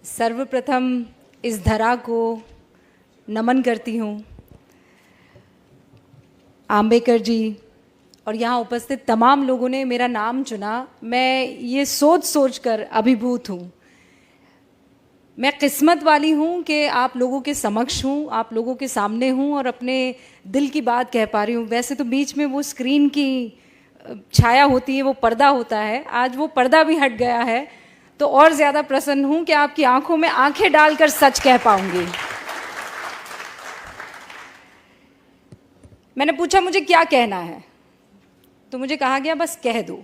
सर्वप्रथम इस धरा को नमन करती हूँ। आम्बेकर जी और यहाँ उपस्थित तमाम लोगों ने मेरा नाम चुना। मैं ये सोच सोच कर अभिभूत हूँ। मैं किस्मत वाली हूँ कि आप लोगों के समक्ष हूँ, आप लोगों के सामने हूँ और अपने दिल की बात कह पा रही हूँ। वैसे तो बीच में वो स्क्रीन की छाया होती है, वो पर्दा होता है, आज वो पर्दा भी हट गया है, तो और ज़्यादा प्रसन्न हूँ कि आपकी आंखों में आंखें डालकर सच कह पाऊंगी। मैंने पूछा मुझे क्या कहना है, तो मुझे कहा गया बस कह दो।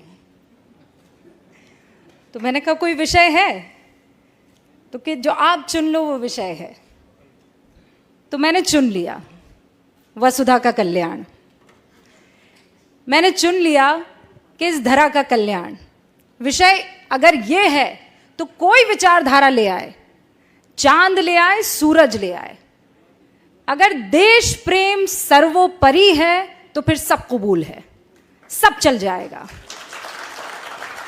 तो मैंने कहा कोई विषय है, तो कि जो आप चुन लो वो विषय है। तो मैंने चुन लिया वसुधा का कल्याण। मैंने चुन लिया कि इस धरा का कल्याण विषय अगर ये है तो कोई विचारधारा ले आए, चांद ले आए, सूरज ले आए। अगर देश प्रेम सर्वोपरि है तो फिर सब कबूल है, सब चल जाएगा।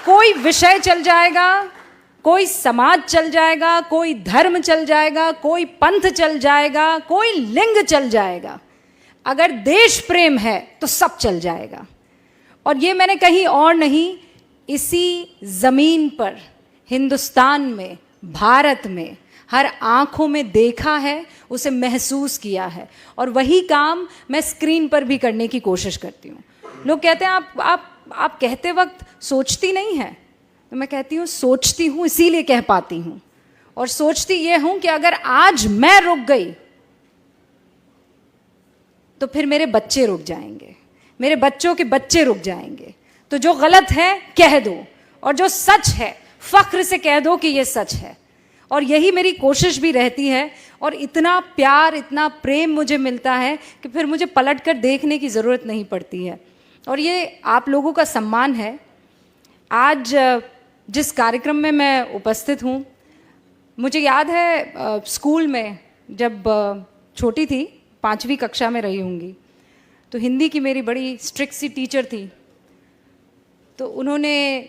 कोई विषय चल जाएगा, कोई समाज चल जाएगा, कोई धर्म चल जाएगा, कोई पंथ चल जाएगा, कोई लिंग चल जाएगा। अगर देश प्रेम है तो सब चल जाएगा। और ये मैंने कहीं और नहीं, इसी जमीन पर, हिंदुस्तान में, भारत में हर आंखों में देखा है, उसे महसूस किया है। और वही काम मैं स्क्रीन पर भी करने की कोशिश करती हूँ। लोग कहते हैं आप कहते वक्त सोचती नहीं है, तो मैं कहती हूँ सोचती हूँ, इसीलिए कह पाती हूँ। और सोचती ये हूँ कि अगर आज मैं रुक गई तो फिर मेरे बच्चे रुक जाएंगे, मेरे बच्चों के बच्चे रुक जाएंगे। तो जो गलत है कह दो, और जो सच है फख्र से कह दो कि ये सच है। और यही मेरी कोशिश भी रहती है। और इतना प्यार, इतना प्रेम मुझे मिलता है कि फिर मुझे पलट कर देखने की ज़रूरत नहीं पड़ती है। और ये आप लोगों का सम्मान है। आज जिस कार्यक्रम में मैं उपस्थित हूँ, मुझे याद है स्कूल में जब छोटी थी, 5वीं कक्षा में रही होंगी, तो हिंदी की मेरी बड़ी स्ट्रिक्ट सी टीचर थी। तो उन्होंने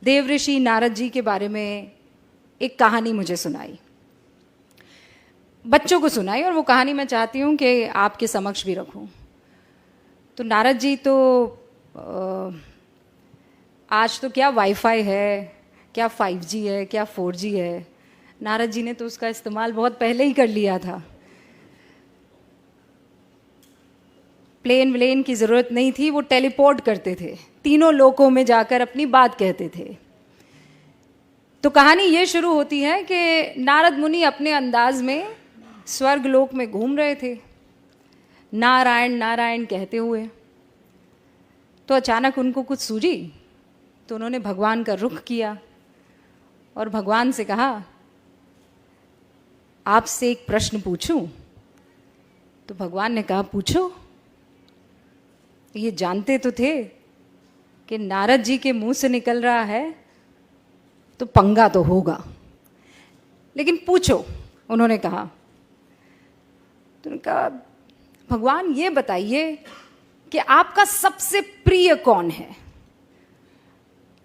देवऋषि नारद जी के बारे में एक कहानी मुझे सुनाई, बच्चों को सुनाई, और वो कहानी मैं चाहती हूँ कि आपके समक्ष भी रखूँ। तो नारद जी तो आज तो क्या वाईफाई है, क्या 5G है, क्या 4G है। नारद जी ने तो उसका इस्तेमाल बहुत पहले ही कर लिया था। प्लेन व्लेन की ज़रूरत नहीं थी, वो टेलीपोर्ट करते थे, तीनों लोकों में जाकर अपनी बात कहते थे। तो कहानी ये शुरू होती है कि नारद मुनि अपने अंदाज में स्वर्ग लोक में घूम रहे थे, नारायण नारायण कहते हुए। तो अचानक उनको कुछ सूझी, तो उन्होंने भगवान का रुख किया और भगवान से कहा, आपसे एक प्रश्न पूछूं? तो भगवान ने कहा, पूछो। ये जानते तो थे कि नारद जी के मुंह से निकल रहा है तो पंगा तो होगा, लेकिन पूछो, उन्होंने कहा। तो उन्होंने कहा, भगवान ये बताइए कि आपका सबसे प्रिय कौन है,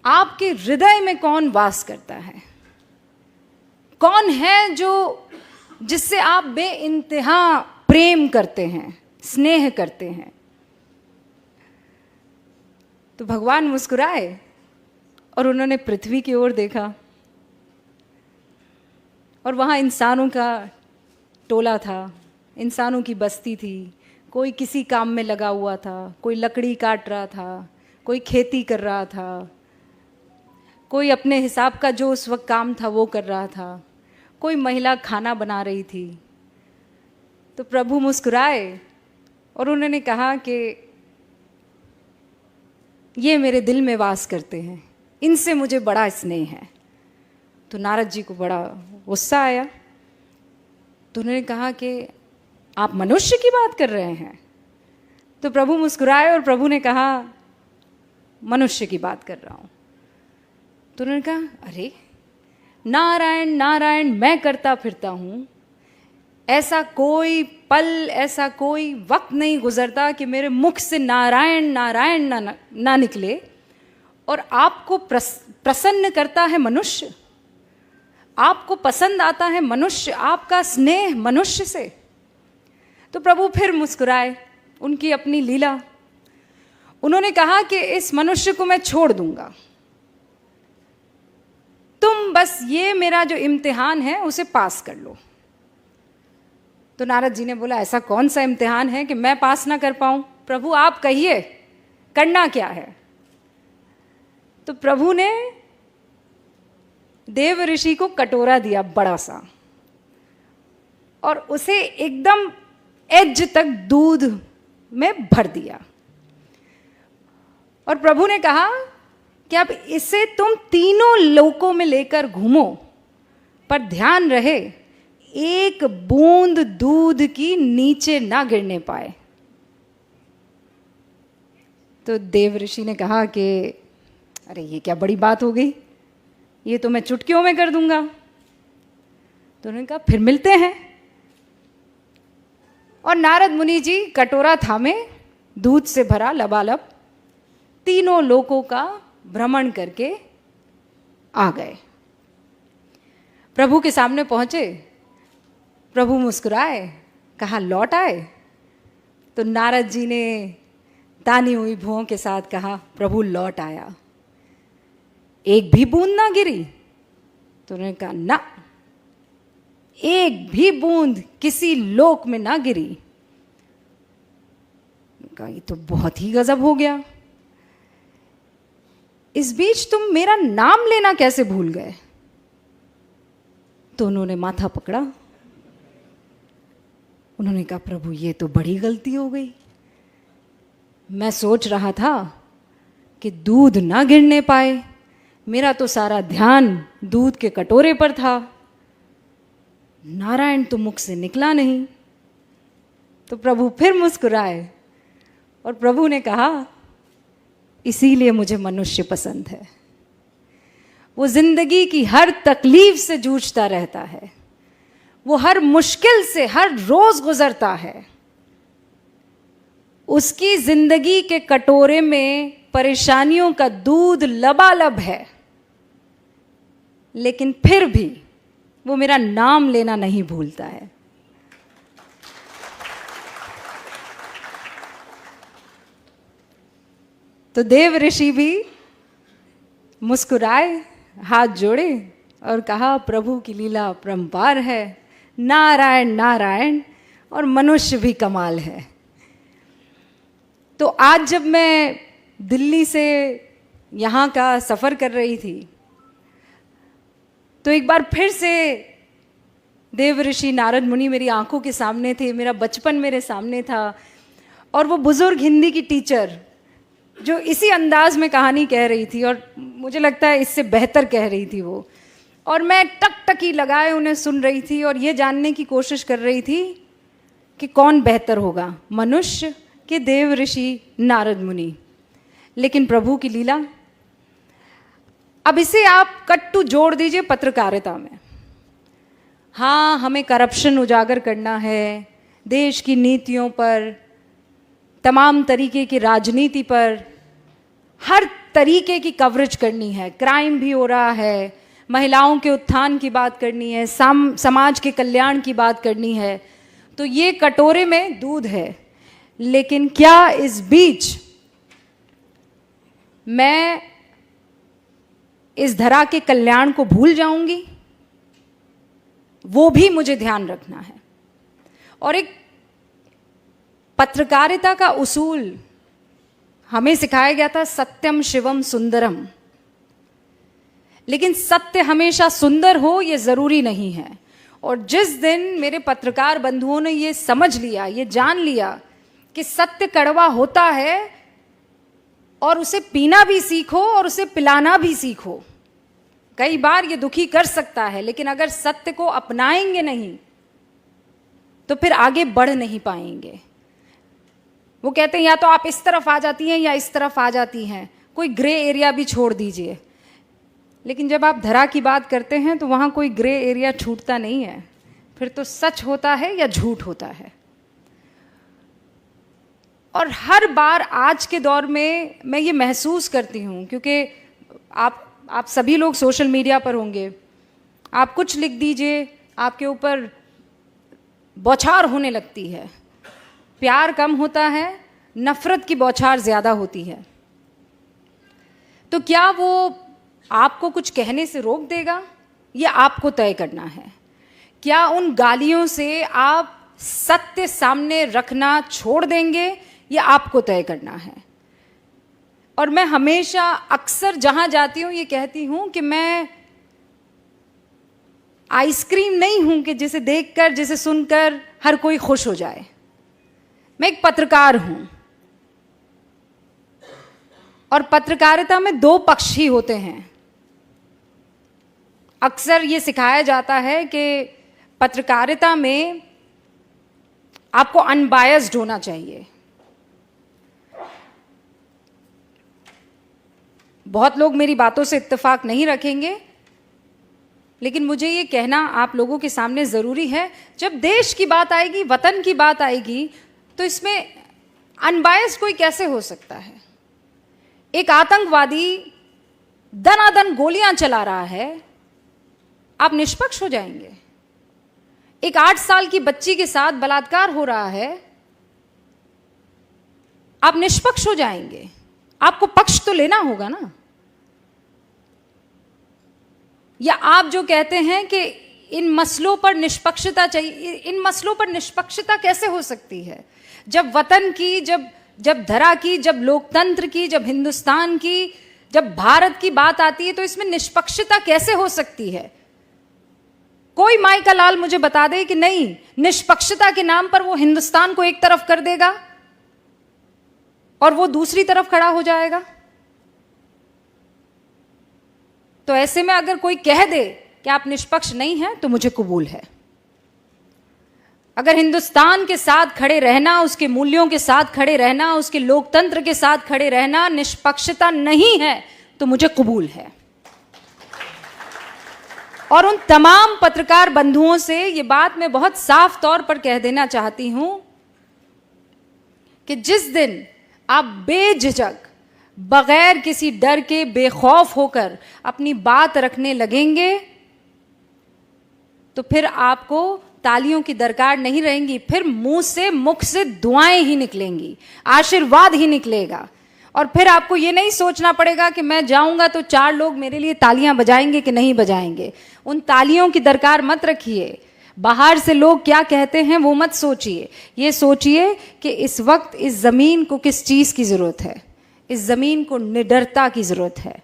आपके हृदय में कौन वास करता है, कौन है जो जिससे आप बेइंतहा प्रेम करते हैं, स्नेह करते हैं। तो भगवान मुस्कुराए और उन्होंने पृथ्वी की ओर देखा, और वहाँ इंसानों का टोला था, इंसानों की बस्ती थी। कोई किसी काम में लगा हुआ था, कोई लकड़ी काट रहा था, कोई खेती कर रहा था, कोई अपने हिसाब का जो उस वक्त काम था वो कर रहा था, कोई महिला खाना बना रही थी। तो प्रभु मुस्कुराए और उन्होंने कहा कि ये मेरे दिल में वास करते हैं, इनसे मुझे बड़ा स्नेह है। तो नारद जी को बड़ा गुस्सा आया। तो उन्होंने कहा कि आप मनुष्य की बात कर रहे हैं? तो प्रभु मुस्कुराए और प्रभु ने कहा, मनुष्य की बात कर रहा हूँ। तो उन्होंने कहा, अरे नारायण नारायण मैं करता फिरता हूँ, ऐसा कोई पल, ऐसा कोई वक्त नहीं गुजरता कि मेरे मुख से नारायण नारायण ना निकले, और आपको प्रसन्न करता है मनुष्य। आपको पसंद आता है मनुष्य, आपका स्नेह मनुष्य से। तो प्रभु फिर मुस्कुराए, उनकी अपनी लीला। उन्होंने कहा कि इस मनुष्य को मैं छोड़ दूंगा, तुम बस ये मेरा जो इम्तिहान है उसे पास कर लो। तो नारद जी ने बोला, ऐसा कौन सा इम्तिहान है कि मैं पास ना कर पाऊं? प्रभु आप कहिए, करना क्या है? तो प्रभु ने देव ऋषि को कटोरा दिया बड़ा सा, और उसे एकदम एज तक दूध में भर दिया। और प्रभु ने कहा कि अब इसे तुम तीनों लोकों में लेकर घूमो, पर ध्यान रहे एक बूंद दूध की नीचे ना गिरने पाए। तो देव ऋषि ने कहा कि अरे ये क्या बड़ी बात हो गई, ये तो मैं चुटकियों में कर दूंगा। तो उन्होंने कहा फिर मिलते हैं। और नारद मुनि जी कटोरा थामे, दूध से भरा लबालब, तीनों लोकों का भ्रमण करके आ गए। प्रभु के सामने पहुंचे, प्रभु मुस्कुराए, कहा लौट आए? तो नारद जी ने तानी हुई भुओं के साथ कहा, प्रभु लौट आया, एक भी बूंद ना गिरी? तो उन्होंने कहा ना, एक भी बूंद किसी लोक में ना गिरी। कहा ये तो बहुत ही गजब हो गया, इस बीच तुम मेरा नाम लेना कैसे भूल गए? तो उन्होंने माथा पकड़ा, उन्होंने कहा प्रभु ये तो बड़ी गलती हो गई, मैं सोच रहा था कि दूध ना गिरने पाए, मेरा तो सारा ध्यान दूध के कटोरे पर था, नारायण तो मुख से निकला नहीं। तो प्रभु फिर मुस्कुराए और प्रभु ने कहा इसीलिए मुझे मनुष्य पसंद है। वो जिंदगी की हर तकलीफ से जूझता रहता है, वो हर मुश्किल से हर रोज गुजरता है, उसकी जिंदगी के कटोरे में परेशानियों का दूध लबालब है, लेकिन फिर भी वो मेरा नाम लेना नहीं भूलता है। तो देव ऋषि भी मुस्कुराए, हाथ जोड़े और कहा प्रभु की लीला परंपार है, नारायण नारायण, और मनुष्य भी कमाल है। तो आज जब मैं दिल्ली से यहाँ का सफ़र कर रही थी, तो एक बार फिर से देव ऋषि नारद मुनि मेरी आंखों के सामने थे, मेरा बचपन मेरे सामने था, और वो बुजुर्ग हिंदी की टीचर जो इसी अंदाज में कहानी कह रही थी, और मुझे लगता है इससे बेहतर कह रही थी वो, और मैं टकटकी लगाए उन्हें सुन रही थी और ये जानने की कोशिश कर रही थी कि कौन बेहतर होगा, मनुष्य कि देव ऋषि नारद मुनि। लेकिन प्रभु की लीला। अब इसे आप कट्टू जोड़ दीजिए पत्रकारिता में। हाँ, हमें करप्शन उजागर करना है, देश की नीतियों पर, तमाम तरीके की राजनीति पर हर तरीके की कवरेज करनी है, क्राइम भी हो रहा है, महिलाओं के उत्थान की बात करनी है, समाज के कल्याण की बात करनी है। तो ये कटोरे में दूध है, लेकिन क्या इस बीच मैं इस धरा के कल्याण को भूल जाऊंगी? वो भी मुझे ध्यान रखना है। और एक पत्रकारिता का उसूल हमें सिखाया गया था, सत्यम शिवम सुंदरम। लेकिन सत्य हमेशा सुंदर हो ये जरूरी नहीं है। और जिस दिन मेरे पत्रकार बंधुओं ने ये समझ लिया, ये जान लिया कि सत्य कड़वा होता है और उसे पीना भी सीखो और उसे पिलाना भी सीखो। कई बार ये दुखी कर सकता है, लेकिन अगर सत्य को अपनाएंगे नहीं तो फिर आगे बढ़ नहीं पाएंगे। वो कहते हैं या तो आप इस तरफ आ जाती हैं या इस तरफ आ जाती हैं, कोई ग्रे एरिया भी छोड़ दीजिए। लेकिन जब आप धरा की बात करते हैं तो वहाँ कोई ग्रे एरिया छूटता नहीं है, फिर तो सच होता है या झूठ होता है। और हर बार आज के दौर में मैं ये महसूस करती हूँ, क्योंकि आप सभी लोग सोशल मीडिया पर होंगे आप कुछ लिख दीजिए, आपके ऊपर बौछार होने लगती है। प्यार कम होता है, नफरत की बौछार ज़्यादा होती है। तो क्या वो आपको कुछ कहने से रोक देगा? ये आपको तय करना है। क्या उन गालियों से आप सत्य सामने रखना छोड़ देंगे? ये आपको तय करना है। और मैं हमेशा अक्सर जहां जाती हूं ये कहती हूं कि मैं आइसक्रीम नहीं हूं कि जिसे देखकर, जिसे सुनकर हर कोई खुश हो जाए। मैं एक पत्रकार हूं और पत्रकारिता में दो पक्ष ही होते हैं। अक्सर ये सिखाया जाता है कि पत्रकारिता में आपको अनबायस्ड होना चाहिए। बहुत लोग मेरी बातों से इत्तेफाक नहीं रखेंगे, लेकिन मुझे ये कहना आप लोगों के सामने ज़रूरी है। जब देश की बात आएगी, वतन की बात आएगी, तो इसमें अनबायस्ड कोई कैसे हो सकता है? एक आतंकवादी दनादन गोलियां चला रहा है, आप निष्पक्ष हो जाएंगे? एक 8 साल की बच्ची के साथ बलात्कार हो रहा है, आप निष्पक्ष हो जाएंगे? आपको पक्ष तो लेना होगा ना। या आप जो कहते हैं कि इन मसलों पर निष्पक्षता चाहिए, इन मसलों पर निष्पक्षता कैसे हो सकती है? जब वतन की, जब धरा की, जब लोकतंत्र की, जब हिंदुस्तान की, जब भारत की बात आती है, तो इसमें निष्पक्षता कैसे हो सकती है? कोई माई का लाल मुझे बता दे कि नहीं, निष्पक्षता के नाम पर वो हिंदुस्तान को एक तरफ कर देगा और वो दूसरी तरफ खड़ा हो जाएगा। तो ऐसे में अगर कोई कह दे कि आप निष्पक्ष नहीं हैं, तो मुझे कबूल है। अगर हिंदुस्तान के साथ खड़े रहना, उसके मूल्यों के साथ खड़े रहना, उसके लोकतंत्र के साथ खड़े रहना निष्पक्षता नहीं है, तो मुझे कबूल है। और उन तमाम पत्रकार बंधुओं से ये बात मैं बहुत साफ तौर पर कह देना चाहती हूं कि जिस दिन आप बेझिझक, बगैर किसी डर के, बेखौफ होकर अपनी बात रखने लगेंगे, तो फिर आपको तालियों की दरकार नहीं रहेंगी। फिर मुख से दुआएं ही निकलेंगी, आशीर्वाद ही निकलेगा। और फिर आपको ये नहीं सोचना पड़ेगा कि मैं जाऊंगा तो 4 लोग मेरे लिए तालियां बजाएंगे कि नहीं बजाएंगे। उन तालियों की दरकार मत रखिए। बाहर से लोग क्या कहते हैं वो मत सोचिए। ये सोचिए कि इस वक्त इस जमीन को किस चीज की जरूरत है। इस जमीन को निडरता की जरूरत है,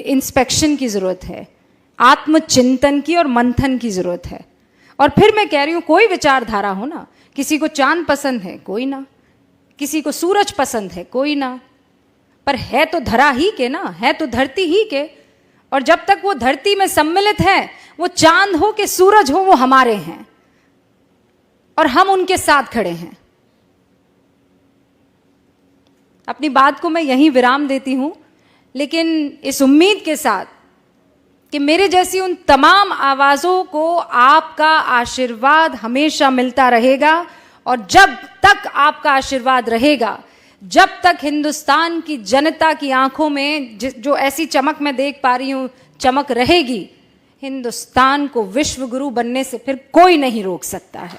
इंस्पेक्शन की जरूरत है, आत्मचिंतन की और मंथन की जरूरत है। और फिर मैं कह रही हूं, कोई विचारधारा हो ना, किसी को चांद पसंद है, कोई ना, किसी को सूरज पसंद है, कोई ना, पर है तो धरा ही के ना, है तो धरती ही के। और जब तक वो धरती में सम्मिलित है, वो चांद हो कि सूरज हो, वो हमारे हैं और हम उनके साथ खड़े हैं। अपनी बात को मैं यहीं विराम देती हूं, लेकिन इस उम्मीद के साथ कि मेरे जैसी उन तमाम आवाज़ों को आपका आशीर्वाद हमेशा मिलता रहेगा। और जब तक आपका आशीर्वाद रहेगा, जब तक हिंदुस्तान की जनता की आंखों में जो ऐसी चमक मैं देख पा रही हूँ, चमक रहेगी, हिंदुस्तान को विश्व गुरु बनने से फिर कोई नहीं रोक सकता है।